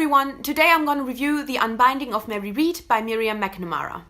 everyone, today I'm going to review The Unbinding of Reade by Miriam McNamara.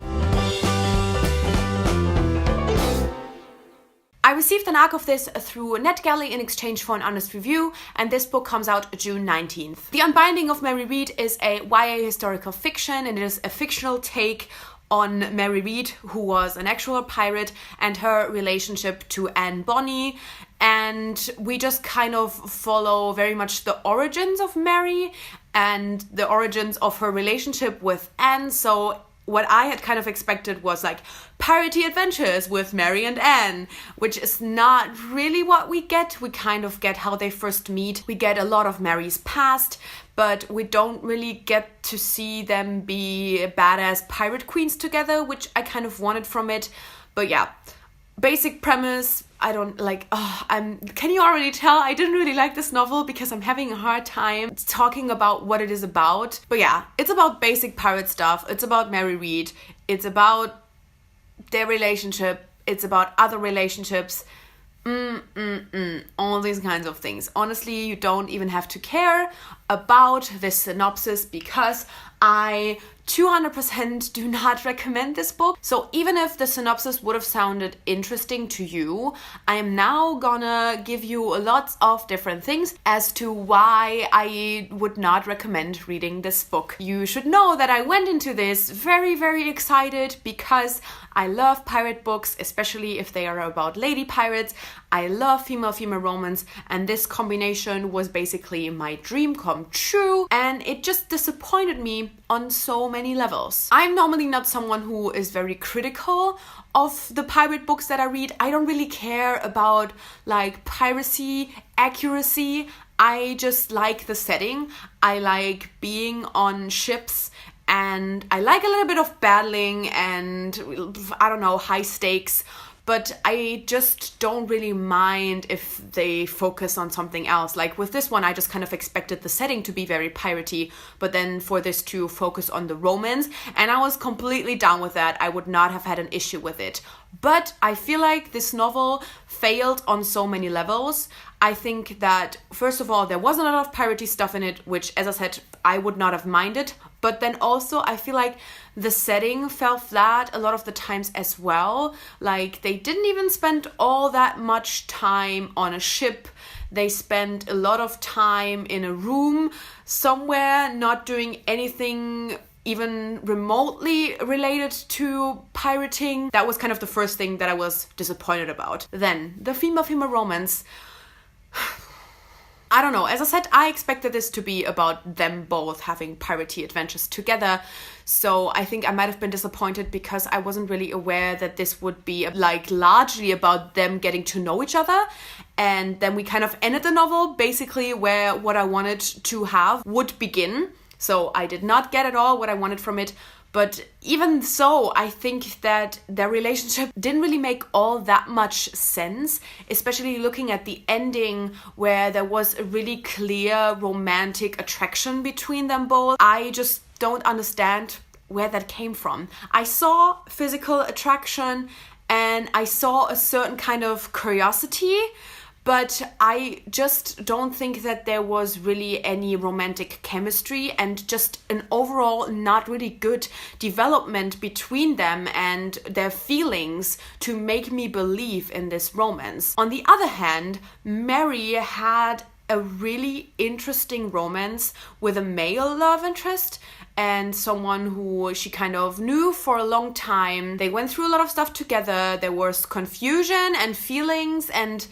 I received an ARC of this through Netgalley in exchange for an honest review, and this book comes out June 19th. The Unbinding of Reade is a YA historical fiction, and it is a fictional take on Reade, who was an actual pirate, and her relationship to Anne Bonny. And we just kind of follow very much the origins of Mary and the origins of her relationship with Anne. So what I had kind of expected was like piratey adventures with Mary and Anne, which is not really what we get. We kind of get how they first meet. We get a lot of Mary's past, but we don't really get to see them be badass pirate queens together, which I kind of wanted from it. But yeah, basic premise, I don't like, can you already tell I didn't really like this novel because I'm having a hard time talking about what it is about. But yeah, it's about basic pirate stuff. It's about Reade. It's about their relationship. It's about other relationships. All these kinds of things. Honestly, you don't even have to care about this synopsis because I 200% do not recommend this book. So even if the synopsis would have sounded interesting to you, I am now gonna give you lots of different things as to why I would not recommend reading this book. You should know that I went into this very, very excited because I love pirate books, especially if they are about lady pirates. I love female romance, and this combination was basically my dream come true, and it just disappointed me on so many levels. I'm normally not someone who is very critical of the pirate books that I read. I don't really care about like piracy, accuracy. I just like the setting. I like being on ships, and I like a little bit of battling and, I don't know, high stakes. But I just don't really mind if they focus on something else. Like with this one, I just kind of expected the setting to be very piratey, but then for this to focus on the romance, and I was completely down with that. I would not have had an issue with it. But I feel like this novel failed on so many levels. I think that, first of all, there wasn't a lot of piratey stuff in it, which, as I said, I would not have minded. But then also, I feel like the setting fell flat a lot of the times as well. Like, they didn't even spend all that much time on a ship. They spent a lot of time in a room somewhere, not doing anything even remotely related to pirating. That was kind of the first thing that I was disappointed about. Then, the female romance. I don't know, as I said, I expected this to be about them both having piratey adventures together, so I think I might have been disappointed because I wasn't really aware that this would be like largely about them getting to know each other. And then we kind of ended the novel basically where what I wanted to have would begin, so I did not get at all what I wanted from it. But even so, I think that their relationship didn't really make all that much sense, especially looking at the ending where there was a really clear romantic attraction between them both. I just don't understand where that came from. I saw physical attraction and I saw a certain kind of curiosity, but I just don't think that there was really any romantic chemistry and just an overall not really good development between them and their feelings to make me believe in this romance. On the other hand, Mary had a really interesting romance with a male love interest and someone who she kind of knew for a long time. They went through a lot of stuff together. There was confusion and feelings and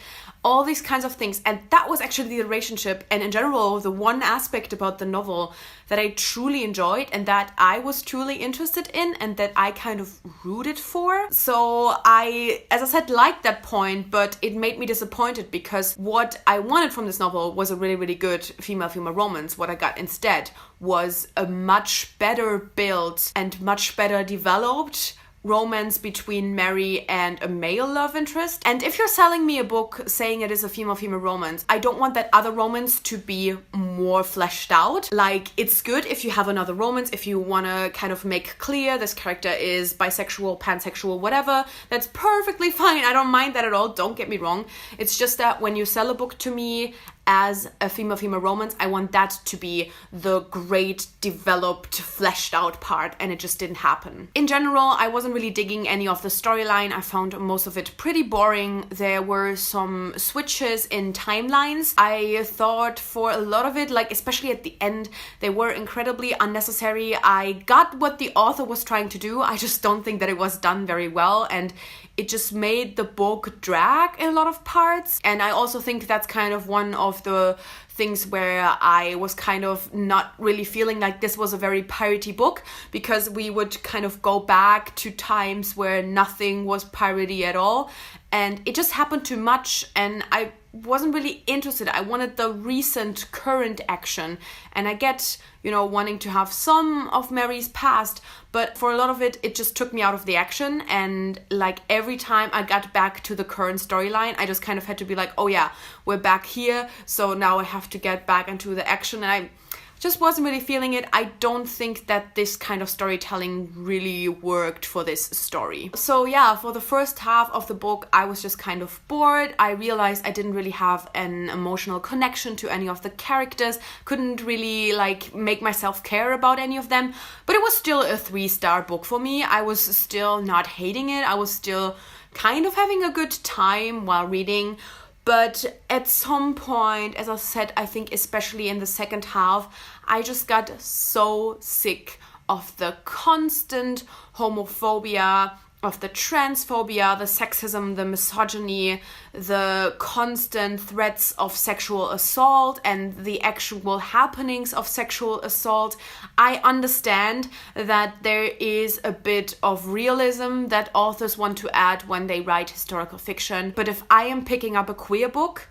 all these kinds of things. And that was actually the relationship and in general the one aspect about the novel that I truly enjoyed and that I was truly interested in and that I kind of rooted for. So I, as I said, liked that point, but it made me disappointed because what I wanted from this novel was a really, really good female romance. What I got instead was a much better built and much better developed romance between Mary and a male love interest. And if you're selling me a book saying it is a female romance, I don't want that other romance to be more fleshed out. Like, it's good if you have another romance, if you want to kind of make clear this character is bisexual, pansexual, whatever, that's perfectly fine. I don't mind that at all, don't get me wrong. It's just that when you sell a book to me as a female-female romance, I want that to be the great, developed, fleshed out part, and it just didn't happen. In general, I wasn't really digging any of the storyline. I found most of it pretty boring. There were some switches in timelines. I thought for a lot of it, like especially at the end, they were incredibly unnecessary. I got what the author was trying to do. I just don't think that it was done very well, and it just made the book drag in a lot of parts. And I also think that's kind of one of the things where I was kind of not really feeling like this was a very piratey book, because we would kind of go back to times where nothing was piratey at all, and it just happened too much, and I wasn't really interested. I wanted the recent current action, and I get, you know, wanting to have some of Mary's past, but for a lot of it, it just took me out of the action. And like every time I got back to the current storyline, I just kind of had to be like, oh yeah, we're back here, so now I have to get back into the action, and I just wasn't really feeling it. I don't think that this kind of storytelling really worked for this story. So yeah, for the first half of the book, I was just kind of bored. I realized I didn't really have an emotional connection to any of the characters, couldn't really like make myself care about any of them, but it was still a 3-star book for me. I was still not hating it. I was still kind of having a good time while reading. But at some point, as I said, I think especially in the second half, I just got so sick of the constant homophobia, of the transphobia, the sexism, the misogyny, the constant threats of sexual assault and the actual happenings of sexual assault. I understand that there is a bit of realism that authors want to add when they write historical fiction, but if I am picking up a queer book,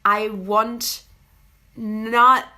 I want not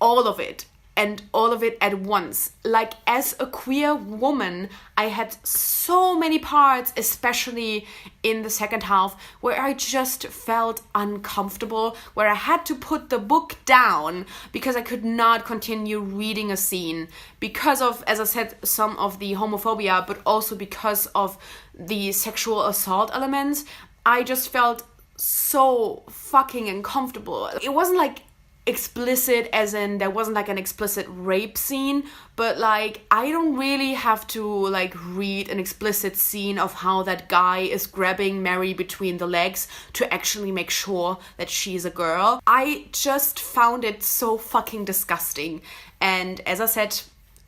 all of it, and all of it at once. Like, as a queer woman, I had so many parts, especially in the second half, where I just felt uncomfortable, where I had to put the book down because I could not continue reading a scene because of, as I said, some of the homophobia, but also because of the sexual assault elements. I just felt so fucking uncomfortable. It wasn't like explicit as in there wasn't like an explicit rape scene, but like I don't really have to like read an explicit scene of how that guy is grabbing Mary between the legs to actually make sure that she's a girl. I just found it so fucking disgusting. And as I said,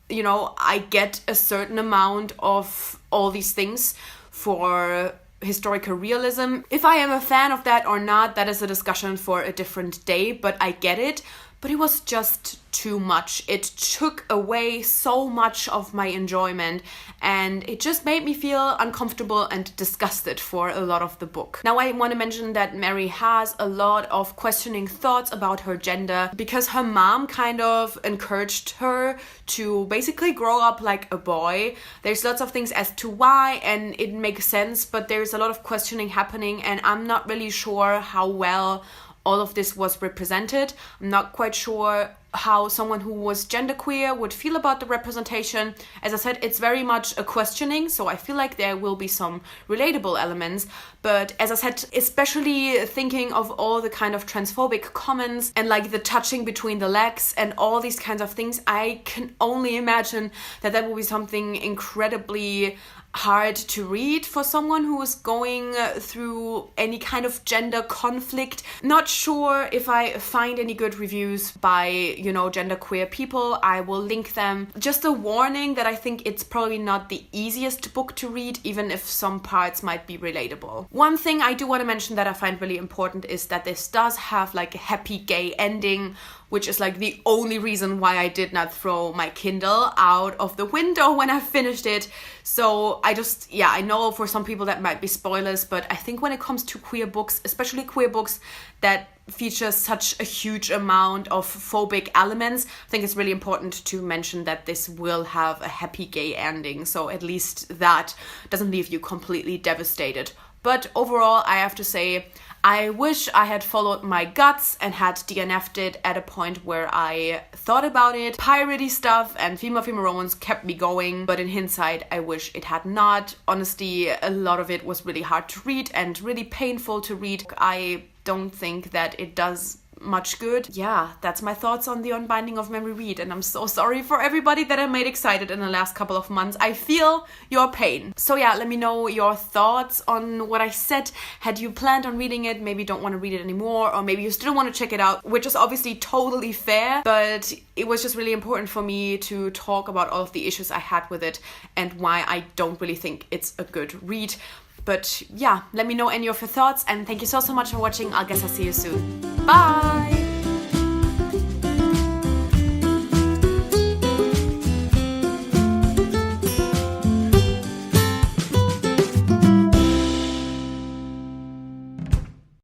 you know, I get a certain amount of all these things for historical realism. If I am a fan of that or not, that is a discussion for a different day, but I get it. But it was just too much. It took away so much of my enjoyment, and it just made me feel uncomfortable and disgusted for a lot of the book. Now I want to mention that Mary has a lot of questioning thoughts about her gender because her mom kind of encouraged her to basically grow up like a boy. There's lots of things as to why, and it makes sense, but there's a lot of questioning happening, and I'm not really sure how well all of this was represented. I'm not quite sure how someone who was genderqueer would feel about the representation. As I said, it's very much a questioning, so I feel like there will be some relatable elements. But as I said, especially thinking of all the kind of transphobic comments and like the touching between the legs and all these kinds of things, I can only imagine that that will be something incredibly hard to read for someone who is going through any kind of gender conflict. Not sure if I find any good reviews by, you know, genderqueer people. I will link them. Just a warning that I think it's probably not the easiest book to read, even if some parts might be relatable. One thing I do want to mention that I find really important is that this does have like a happy gay ending, which is like the only reason why I did not throw my Kindle out of the window when I finished it. So I know for some people that might be spoilers, but I think when it comes to queer books, especially queer books that feature such a huge amount of phobic elements, I think it's really important to mention that this will have a happy gay ending. So at least that doesn't leave you completely devastated. But overall, I have to say, I wish I had followed my guts and had DNF'd it at a point where I thought about it. Piratey stuff and female-female romance kept me going, but in hindsight, I wish it had not. Honestly, a lot of it was really hard to read and really painful to read. I don't think that it does much good. Yeah, that's my thoughts on the Unbinding of Mary Reade, and I'm so sorry for everybody that I made excited in the last couple of months. I feel your pain. So yeah, let me know your thoughts on what I said. Had you planned on reading it, maybe don't want to read it anymore, or maybe you still want to check it out, which is obviously totally fair, but it was just really important for me to talk about all of the issues I had with it and why I don't really think it's a good read. But yeah, let me know any of your thoughts, and thank you so much for watching. I guess I'll see you soon. Bye!